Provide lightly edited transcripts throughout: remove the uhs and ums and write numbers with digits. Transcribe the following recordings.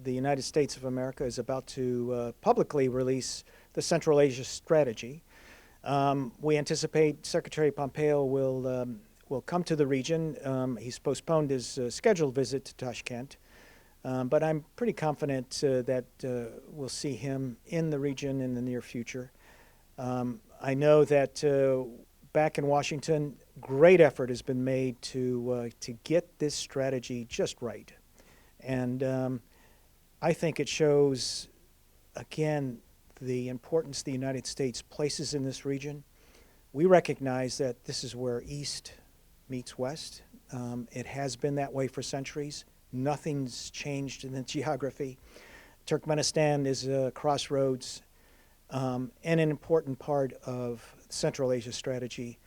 the United States of America is about to publicly release the Central Asia strategy. We anticipate Secretary Pompeo will come to the region. He's postponed his scheduled visit to Tashkent, but I'm pretty confident that we'll see him in the region in the near future. I know that back in Washington, great effort has been made to get this strategy just right. And I think it shows, again, the importance the United States places in this region. We recognize that this is where East meets West. It has been that way for centuries. Nothing's changed in the geography. Turkmenistan is a crossroads and an important part of Central Asia strategy.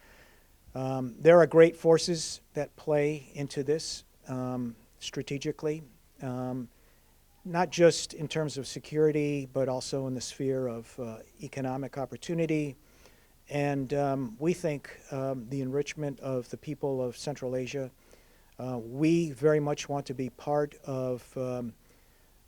There are great forces that play into this strategically, not just in terms of security, but also in the sphere of economic opportunity. And we think the enrichment of the people of Central Asia, we very much want to be part of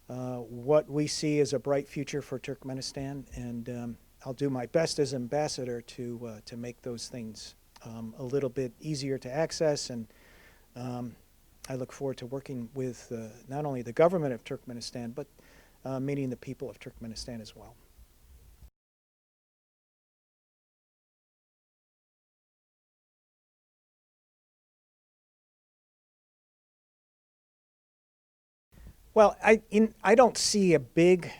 what we see as a bright future for Turkmenistan, and I'll do my best as ambassador to make those things a little bit easier to access, and I look forward to working with not only the government of Turkmenistan, but meeting the people of Turkmenistan as well. Well, I don't see a big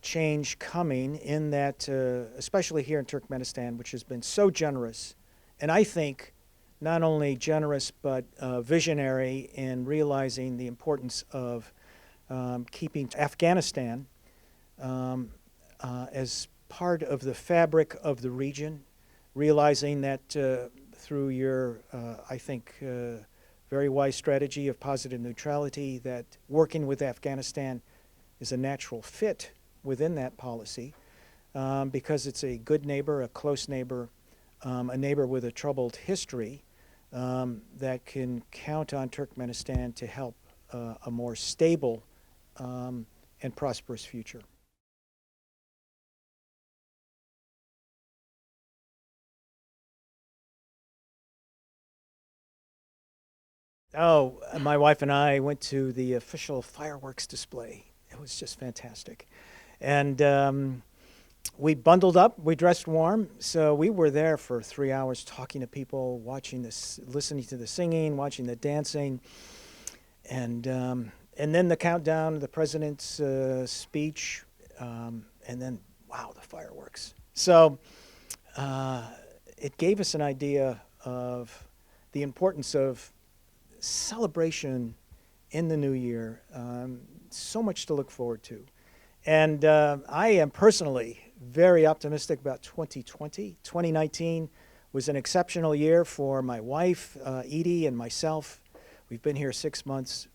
change coming in that, especially here in Turkmenistan, which has been so generous, and I think not only generous but visionary in realizing the importance of keeping Afghanistan as part of the fabric of the region, realizing that through your, I think, very wise strategy of positive neutrality, that working with Afghanistan is a natural fit within that policy because it's a good neighbor, a close neighbor, a neighbor with a troubled history that can count on Turkmenistan to help a more stable and prosperous future. Oh, my wife and I went to the official fireworks display. It was just fantastic. And we bundled up, we dressed warm, so we were there for 3 hours talking to people, watching this, listening to the singing, watching the dancing, and then the countdown, the president's speech, and then, wow, the fireworks. So it gave us an idea of the importance of celebration in the new year, so much to look forward to. And I am personally very optimistic about 2020. 2019 was an exceptional year for my wife, Edie, and myself. We've been here 6 months,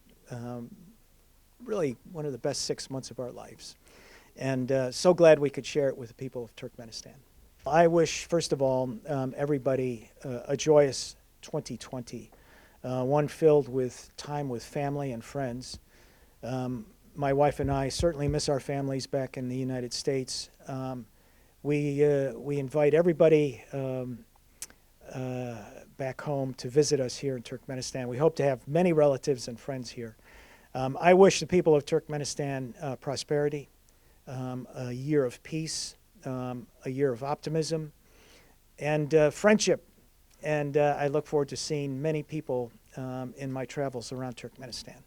really one of the best 6 months of our lives. And so glad we could share it with the people of Turkmenistan. I wish, first of all, everybody a joyous 2020. One filled with time with family and friends. My wife and I certainly miss our families back in the United States. We invite everybody back home to visit us here in Turkmenistan. We hope to have many relatives and friends here. I wish the people of Turkmenistan prosperity, a year of peace, a year of optimism, and friendship. And I look forward to seeing many people in my travels around Turkmenistan.